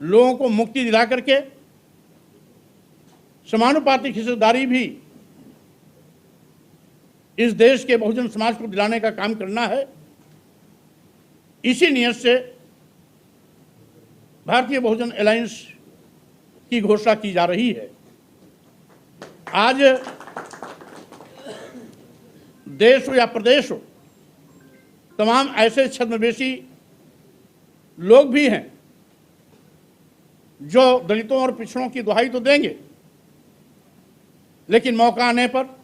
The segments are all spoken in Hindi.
लोगों को मुक्ति दिला करके समानुपातिक हिस्सेदारी भी इस देश के बहुजन समाज को दिलाने का काम करना है। इसी नियत से भारतीय बहुजन अलायंस की घोषणा की जा रही है। आज देश हो या प्रदेश हो, तमाम ऐसे छद्मवेशी लोग भी हैं जो दलितों और पिछड़ों की दुहाई तो देंगे, लेकिन मौका आने पर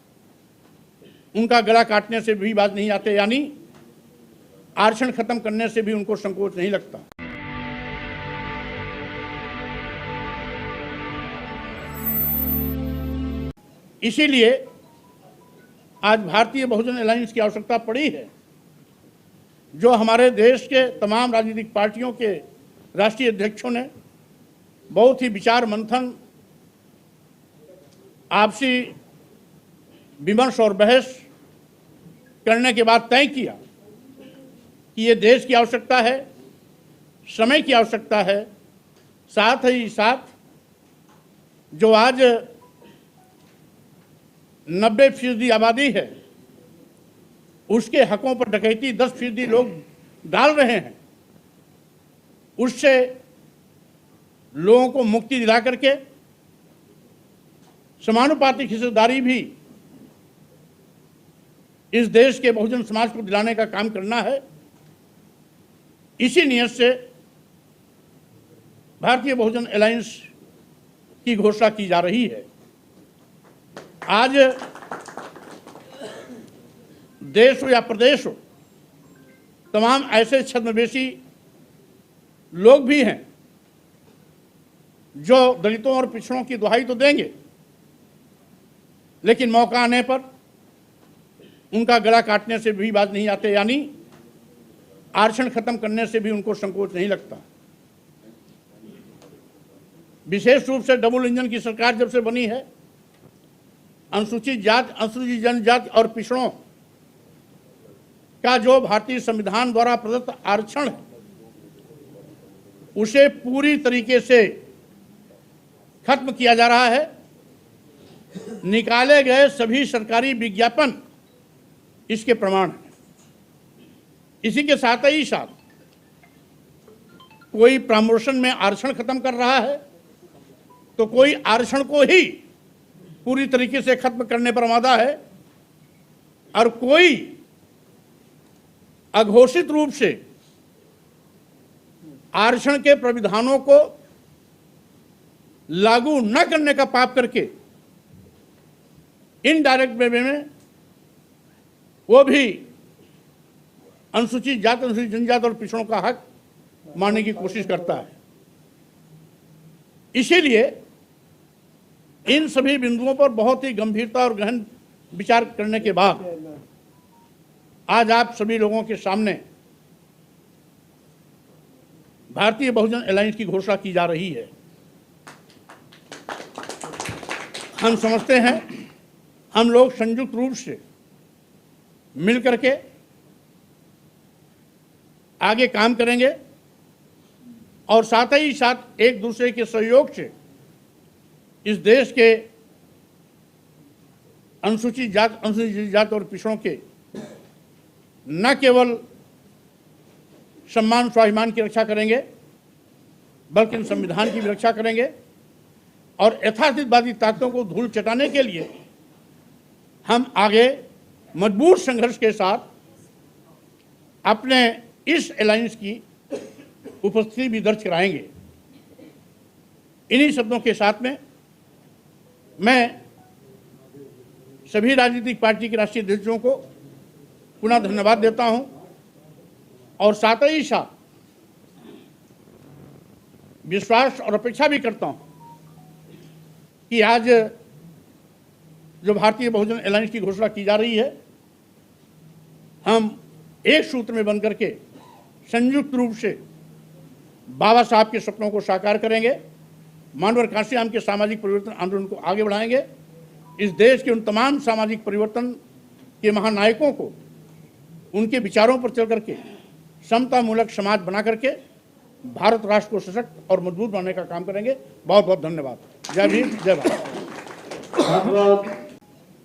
उनका गला काटने से भी बाज नहीं आते, यानी आरक्षण खत्म करने से भी उनको संकोच नहीं लगता। इसीलिए आज भारतीय बहुजन अलायंस की आवश्यकता पड़ी है, जो हमारे देश के तमाम राजनीतिक पार्टियों के राष्ट्रीय अध्यक्षों ने बहुत ही विचार मंथन, आपसी विमर्श और बहस करने के बाद तय किया कि ये देश की आवश्यकता है, समय की आवश्यकता है। साथ ही साथ जो आज 90% आबादी है, उसके हकों पर डकैती 10% लोग डाल रहे हैं, उससे लोगों को मुक्ति दिला करके समानुपातिक हिस्सेदारी भी इस देश के बहुजन समाज को दिलाने का काम करना है। इसी नियत से भारतीय बहुजन अलायंस की घोषणा की जा रही है। आज देश हो या प्रदेश हो, तमाम ऐसे छद्मवेशी लोग भी हैं जो दलितों और पिछड़ों की दुहाई तो देंगे, लेकिन मौका आने पर उनका गला काटने से भी बाज नहीं आते, यानी आरक्षण खत्म करने से भी उनको संकोच नहीं लगता। विशेष रूप से डबल इंजन की सरकार जब से बनी है, अनुसूचित जाति, अनुसूचित जनजाति और पिछड़ों का जो भारतीय संविधान द्वारा प्रदत्त आरक्षण है, उसे पूरी तरीके से खत्म किया जा रहा है। निकाले गए सभी सरकारी विज्ञापन इसके प्रमाण हैं। इसी के साथ ही साथ कोई प्रमोशन में आरक्षण खत्म कर रहा है, तो कोई आरक्षण को ही पूरी तरीके से खत्म करने पर आमादा है, और कोई अघोषित रूप से आरक्षण के प्राविधानों को लागू न करने का पाप करके इनडायरेक्ट वे में वो भी अनुसूचित जाति, अनुसूचित जनजाति और पिछड़ों का हक मारने की कोशिश करता है। इसीलिए इन सभी बिंदुओं पर बहुत ही गंभीरता और गहन विचार करने के बाद आज आप सभी लोगों के सामने भारतीय बहुजन अलायंस की घोषणा की जा रही है। हम समझते हैं हम लोग संयुक्त रूप से मिलकर के आगे काम करेंगे और साथ ही साथ एक दूसरे के सहयोग से इस देश के अनुसूचित जाति, अनुसूचित जाति और पिछड़ों के न केवल सम्मान स्वाभिमान की रक्षा करेंगे, बल्कि संविधान की भी रक्षा करेंगे और यथार्थवादी ताकतों को धूल चटाने के लिए हम आगे मजबूत संघर्ष के साथ अपने इस अलायंस की उपस्थिति भी दर्ज कराएंगे। इन्हीं शब्दों के साथ में मैं सभी राजनीतिक पार्टी के राष्ट्रीय अध्यक्षों को पुनः धन्यवाद देता हूं और साथ ही साथ विश्वास और अपेक्षा भी करता हूं कि आज जो भारतीय बहुजन अलायंस की घोषणा की जा रही है, हम एक सूत्र में बन करके संयुक्त रूप से बाबा साहब के सपनों को साकार करेंगे, मानवर कांशीराम के सामाजिक परिवर्तन आंदोलन को आगे बढ़ाएंगे, इस देश के उन तमाम सामाजिक परिवर्तन के महानायकों को उनके विचारों पर चल करके समतामूलक समाज बना करके भारत राष्ट्र को सशक्त और मजबूत बनाने का काम करेंगे। बहुत बहुत धन्यवाद। जय भीम, जय भारत।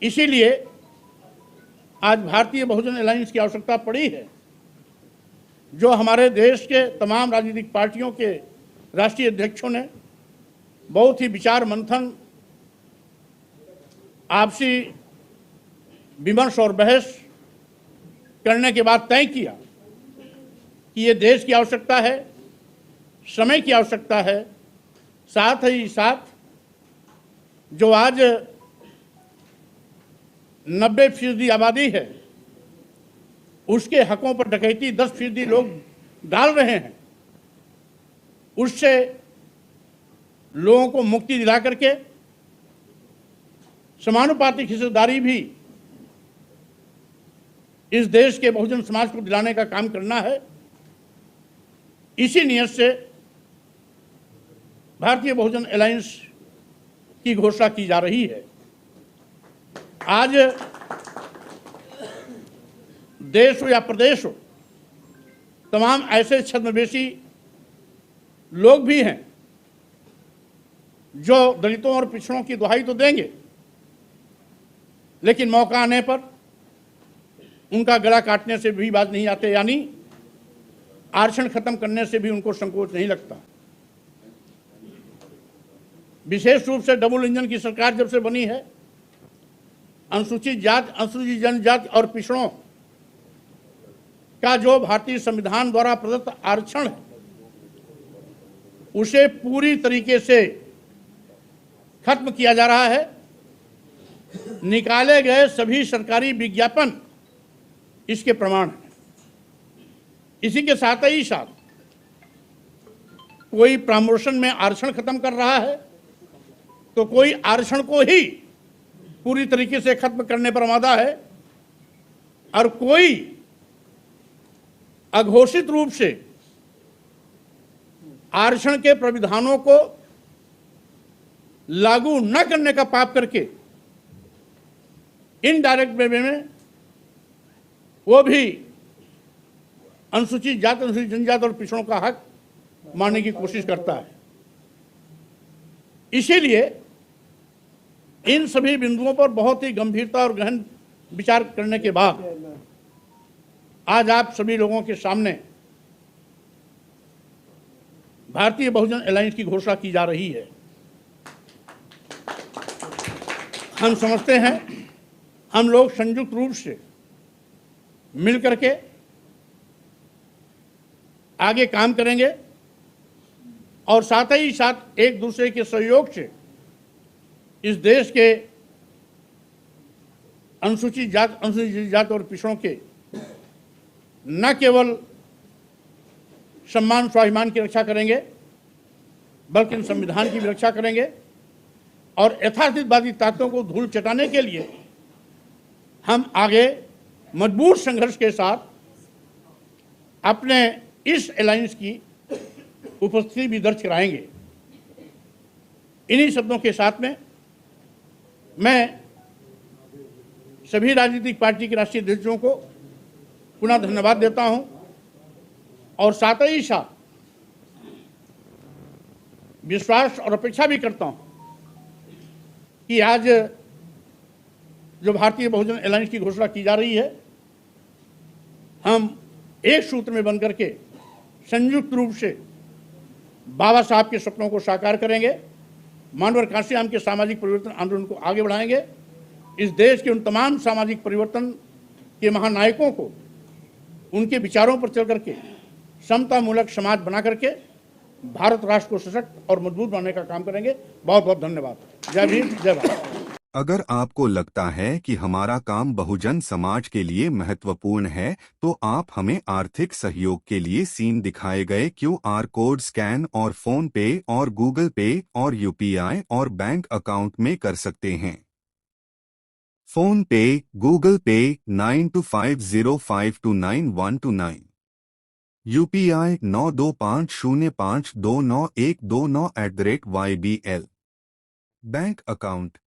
इसीलिए आज भारतीय बहुजन अलायंस की आवश्यकता पड़ी है, जो हमारे देश के तमाम राजनीतिक पार्टियों के राष्ट्रीय अध्यक्षों ने बहुत ही विचार मंथन, आपसी विमर्श और बहस करने के बाद तय किया कि ये देश की आवश्यकता है, समय की आवश्यकता है। साथ ही साथ जो आज 90% आबादी है, उसके हकों पर डकैती 10% लोग डाल रहे हैं, उससे लोगों को मुक्ति दिला करके समानुपातिक हिस्सेदारी भी इस देश के बहुजन समाज को दिलाने का काम करना है। इसी नियत से भारतीय बहुजन अलायंस की घोषणा की जा रही है। आज देश हो या प्रदेश हो, तमाम ऐसे छद्मवेशी लोग भी हैं जो दलितों और पिछड़ों की दुहाई तो देंगे, लेकिन मौका आने पर उनका गला काटने से भी बाज नहीं आते, यानी आरक्षण खत्म करने से भी उनको संकोच नहीं लगता। विशेष रूप से डबल इंजन की सरकार जब से बनी है, अनुसूचित जाति, अनुसूचित जनजाति और पिछड़ों का जो भारतीय संविधान द्वारा प्रदत्त आरक्षण है, उसे पूरी तरीके से खत्म किया जा रहा है। निकाले गए सभी सरकारी विज्ञापन इसके प्रमाण हैं। इसी के साथ ही साथ कोई प्रमोशन में आरक्षण खत्म कर रहा है, तो कोई आरक्षण को ही पूरी तरीके से खत्म करने पर आमादा है, और कोई अघोषित रूप से आरक्षण के प्राविधानों को लागू न करने का पाप करके इनडायरेक्ट वे में वो भी अनुसूचित जाति, अनुसूचित जनजाति और पिछड़ों का हक मारने की कोशिश करता है। इसीलिए इन सभी बिंदुओं पर बहुत ही गंभीरता और गहन विचार करने के बाद आज आप सभी लोगों के सामने भारतीय बहुजन अलायंस की घोषणा की जा रही है। हम समझते हैं हम लोग संयुक्त रूप से मिलकर के आगे काम करेंगे और साथ ही साथ एक दूसरे के सहयोग से इस देश के अनुसूचित जाति और पिछड़ों के न केवल सम्मान स्वाभिमान की रक्षा करेंगे, बल्कि संविधान की भी रक्षा करेंगे और यथार्थवादी ताकतों को धूल चटाने के लिए हम आगे मजबूत संघर्ष के साथ अपने इस अलायंस की उपस्थिति भी दर्ज कराएंगे। इन्हीं शब्दों के साथ में मैं सभी राजनीतिक पार्टी के राष्ट्रीय अध्यक्षों को पुनः धन्यवाद देता हूं और साथ ही साथ विश्वास और अपेक्षा भी करता हूं कि आज जो भारतीय बहुजन अलायंस की घोषणा की जा रही है, हम एक सूत्र में बनकर के संयुक्त रूप से बाबा साहब के सपनों को साकार करेंगे, मानवर कांशीराम के सामाजिक परिवर्तन आंदोलन को आगे बढ़ाएंगे, इस देश के उन तमाम सामाजिक परिवर्तन के महानायकों को उनके विचारों पर चल करके समतामूलक समाज बना करके भारत राष्ट्र को सशक्त और मजबूत बनाने का काम करेंगे। बहुत बहुत धन्यवाद। जय भीम, जय भारत। अगर आपको लगता है कि हमारा काम बहुजन समाज के लिए महत्वपूर्ण है, तो आप हमें आर्थिक सहयोग के लिए सीन दिखाए गए QR कोड स्कैन और फोन पे और गूगल पे और UPI और बैंक अकाउंट में कर सकते हैं। फोन पे, गूगल पे 9250529129, UPI 9250529129@YBL। Bank account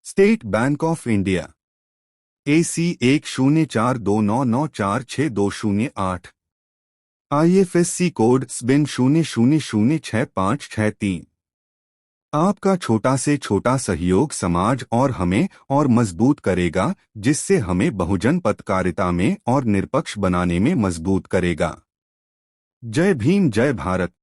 state bank of India AC 1042994628। IFSC code SBIN 000653। आपका छोटा से छोटा सहयोग समाज और हमें और मजबूत करेगा, जिससे हमें बहुजन पत्रकारिता में और निष्पक्ष बनाने में मजबूत करेगा। जय भीम, जय भारत।